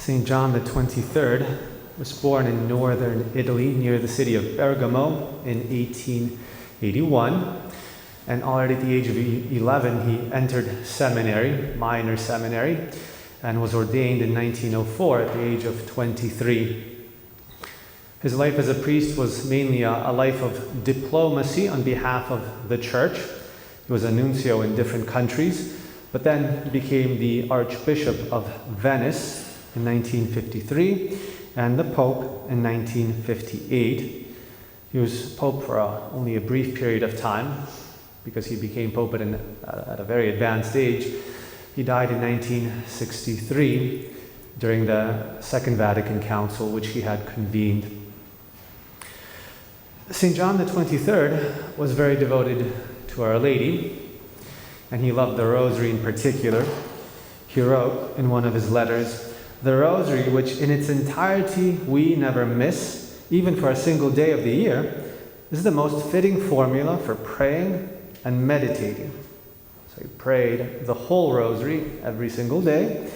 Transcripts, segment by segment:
St. John the 23rd was born in northern Italy near the city of Bergamo in 1881. And already at the age of 11, he entered seminary, minor seminary, and was ordained in 1904 at the age of 23. His life as a priest was mainly a life of diplomacy on behalf of the church. He was a nuncio in different countries, but then he became the Archbishop of Venice in 1953 and the Pope in 1958. He was Pope for only a brief period of time because he became Pope at a very advanced age. He died in 1963 during the Second Vatican Council, which he had convened. St. John the 23rd was very devoted to Our Lady, and he loved the Rosary in particular. He wrote in one of his letters, "The Rosary, which in its entirety we never miss, even for a single day of the year, is the most fitting formula for praying and meditating." So he prayed the whole Rosary every single day.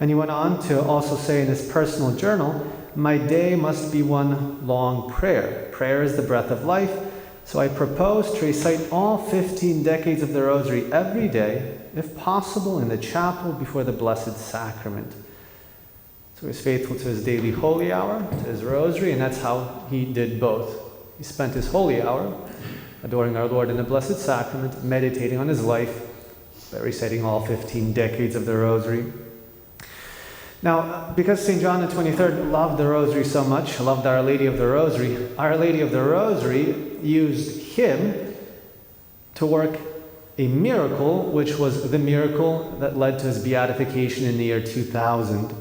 And he went on to also say in his personal journal, "My day must be one long prayer. Prayer is the breath of life, so I propose to recite all 15 decades of the Rosary every day, if possible in the chapel before the Blessed Sacrament." So he was faithful to his daily holy hour, to his Rosary, and that's how he did both. He spent his holy hour adoring our Lord in the Blessed Sacrament, meditating on his life by reciting all 15 decades of the Rosary. Now, because St. John the 23rd loved the Rosary so much, loved Our Lady of the Rosary, Our Lady of the Rosary used him to work a miracle, which was the miracle that led to his beatification in the year 2000.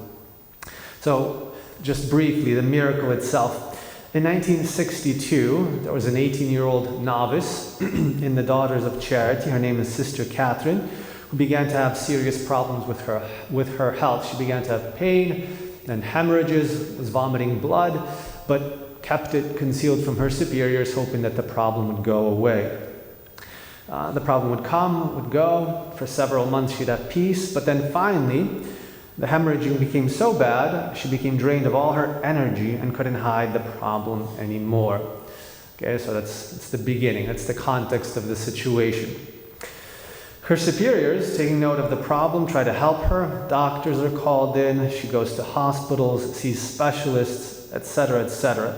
So, just briefly, the miracle itself. In 1962, there was an 18-year-old novice in the Daughters of Charity. Her name is Sister Catherine, who began to have serious problems with her health. She began to have pain and hemorrhages, was vomiting blood, but kept it concealed from her superiors, hoping that the problem would go away. The problem would come, would go. For several months she'd have peace, but then finally, the hemorrhaging became so bad, she became drained of all her energy and couldn't hide the problem anymore. Okay, so that's the beginning, that's the context of the situation. Her superiors, taking note of the problem, try to help her. Doctors are called in, she goes to hospitals, sees specialists, etc., etc.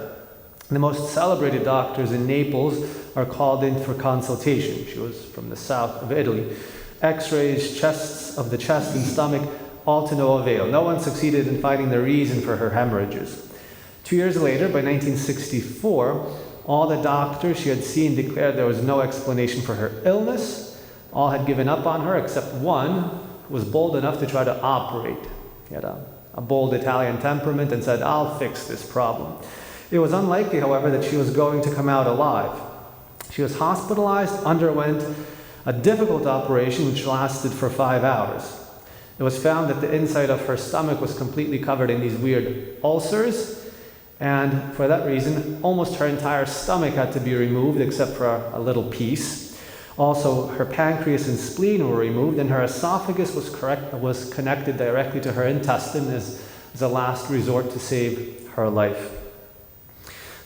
The most celebrated doctors in Naples are called in for consultation. She was from the south of Italy. X-rays, chests of the chest and stomach, all to no avail. No one succeeded in finding the reason for her hemorrhages. 2 years later, by 1964, all the doctors she had seen declared there was no explanation for her illness. All had given up on her except one who was bold enough to try to operate. He had a bold Italian temperament and said, "I'll fix this problem." It was unlikely, however, that she was going to come out alive. She was hospitalized, underwent a difficult operation which lasted for 5 hours. It was found that the inside of her stomach was completely covered in these weird ulcers, and for that reason, almost her entire stomach had to be removed except for a little piece. Also, her pancreas and spleen were removed, and her esophagus was connected directly to her intestine as a last resort to save her life.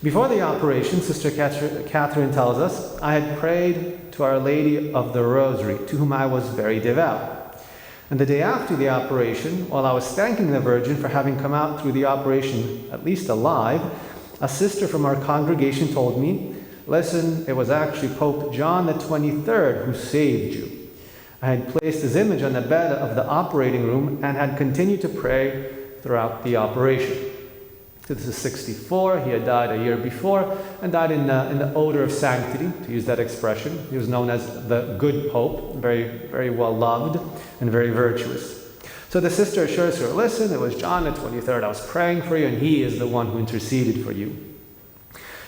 Before the operation, Sister Catherine tells us, "I had prayed to Our Lady of the Rosary, to whom I was very devout. And the day after the operation, while I was thanking the Virgin for having come out through the operation at least alive, a sister from our congregation told me, 'Listen, it was actually Pope John the 23rd who saved you.' I had placed his image on the bed of the operating room and had continued to pray throughout the operation." So this is 64. He had died a year before and died in the odor of sanctity, to use that expression. He was known as the good Pope, very, very well loved and very virtuous. So the sister assures her, "Listen, it was John the 23rd. I was praying for you, and he is the one who interceded for you."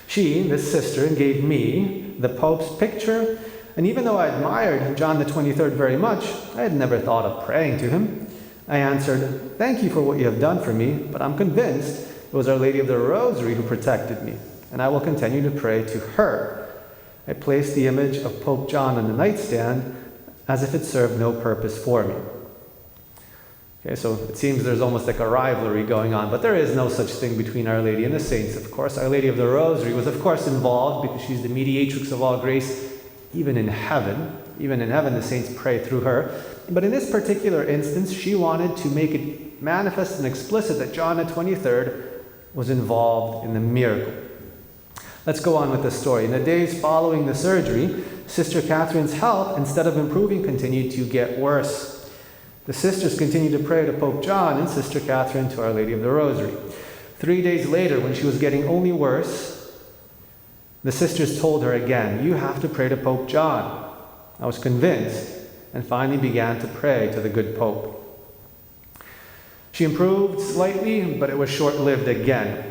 She, this sister, gave me the Pope's picture, and even though I admired John the 23rd very much, I had never thought of praying to him. I answered, "Thank you for what you have done for me, but I'm convinced it was Our Lady of the Rosary who protected me, and I will continue to pray to her." I placed the image of Pope John on the nightstand as if it served no purpose for me. Okay, so it seems there's almost like a rivalry going on, but there is no such thing between Our Lady and the saints. Of course, Our Lady of the Rosary was, of course, involved because she's the mediatrix of all grace, even in heaven. Even in heaven, the saints pray through her. But in this particular instance, she wanted to make it manifest and explicit that John the 23rd was involved in the miracle. Let's go on with the story. In the days following the surgery, Sister Catherine's health, instead of improving, continued to get worse. The sisters continued to pray to Pope John and Sister Catherine to Our Lady of the Rosary. 3 days later, when she was getting only worse, the sisters told her again, "You have to pray to Pope John." I was convinced and finally began to pray to the good Pope. She improved slightly, but it was short-lived again.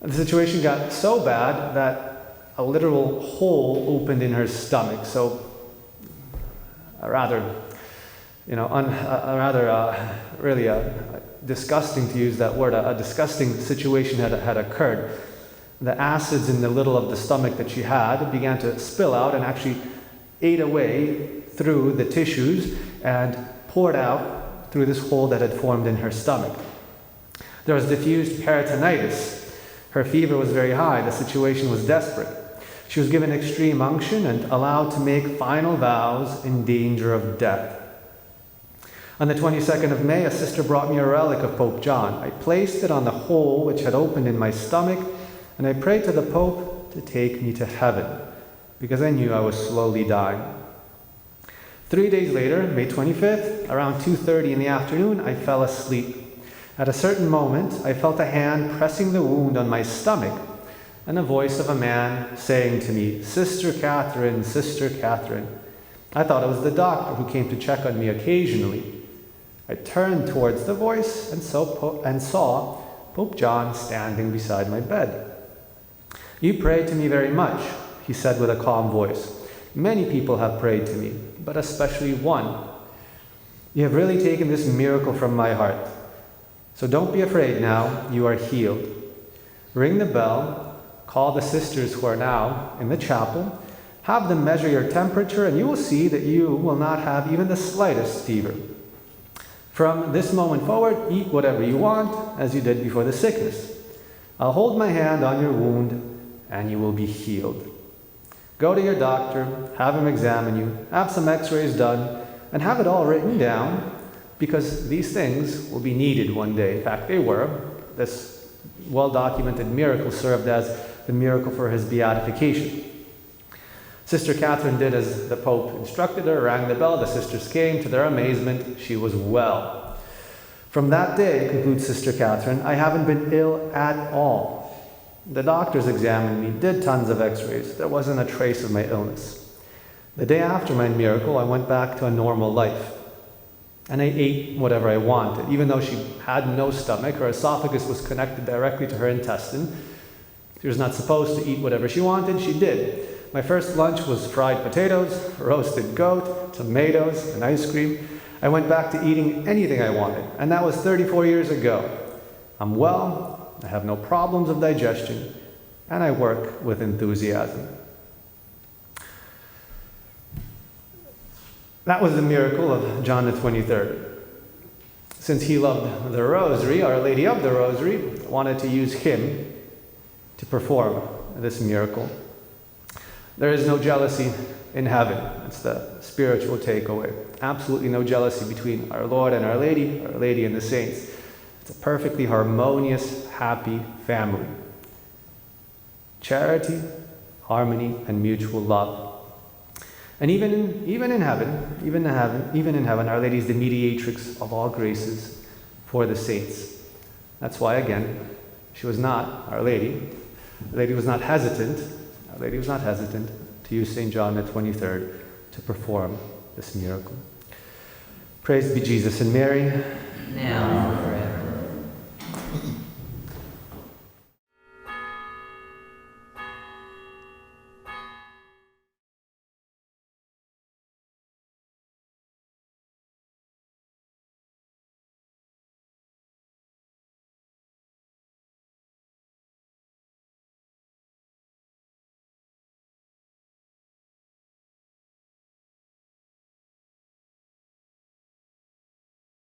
The situation got so bad that a literal hole opened in her stomach. So, really disgusting to use that word. A disgusting situation had occurred. The acids in the little of the stomach that she had began to spill out and actually ate away through the tissues and poured out through this hole that had formed in her stomach. There was diffused peritonitis. Her fever was very high. The situation was desperate. She was given extreme unction and allowed to make final vows in danger of death. On the 22nd of May, a sister brought me a relic of Pope John. I placed it on the hole which had opened in my stomach, and I prayed to the Pope to take me to heaven, because I knew I was slowly dying. 3 days later, May 25th, around 2:30 in the afternoon, I fell asleep. At a certain moment, I felt a hand pressing the wound on my stomach, and a voice of a man saying to me, "Sister Catherine, Sister Catherine." I thought it was the doctor who came to check on me occasionally. I turned towards the voice and saw Pope John standing beside my bed. "You pray to me very much," he said with a calm voice. "Many people have prayed to me, but especially one. You have really taken this miracle from my heart. So don't be afraid now, you are healed. Ring the bell, call the sisters who are now in the chapel, have them measure your temperature, and you will see that you will not have even the slightest fever. From this moment forward, eat whatever you want, as you did before the sickness. I'll hold my hand on your wound, and you will be healed. Go to your doctor, have him examine you, have some x-rays done, and have it all written down, because these things will be needed one day." In fact, they were. This well-documented miracle served as the miracle for his beatification. Sister Catherine did as the Pope instructed her, rang the bell, the sisters came. To their amazement, she was well. "From that day," concludes Sister Catherine, "I haven't been ill at all. The doctors examined me, did tons of x-rays. There wasn't a trace of my illness. The day after my miracle, I went back to a normal life. And I ate whatever I wanted. Even though she had no stomach, her esophagus was connected directly to her intestine. She was not supposed to eat whatever she wanted, she did. My first lunch was fried potatoes, roasted goat, tomatoes, and ice cream. I went back to eating anything I wanted, and that was 34 years ago. I'm well, I have no problems of digestion, and I work with enthusiasm." That was the miracle of John the 23rd. Since he loved the Rosary, Our Lady of the Rosary wanted to use him to perform this miracle. There is no jealousy in heaven. It's the spiritual takeaway. Absolutely no jealousy between our Lord and Our Lady and the saints. It's a perfectly harmonious, happy family. Charity, harmony, and mutual love. And even in heaven, Our Lady is the mediatrix of all graces for the saints. That's why, again, Our Lady was not hesitant. Our Lady was not hesitant to use St. John the 23rd to perform this miracle. Praise be Jesus and Mary. Now.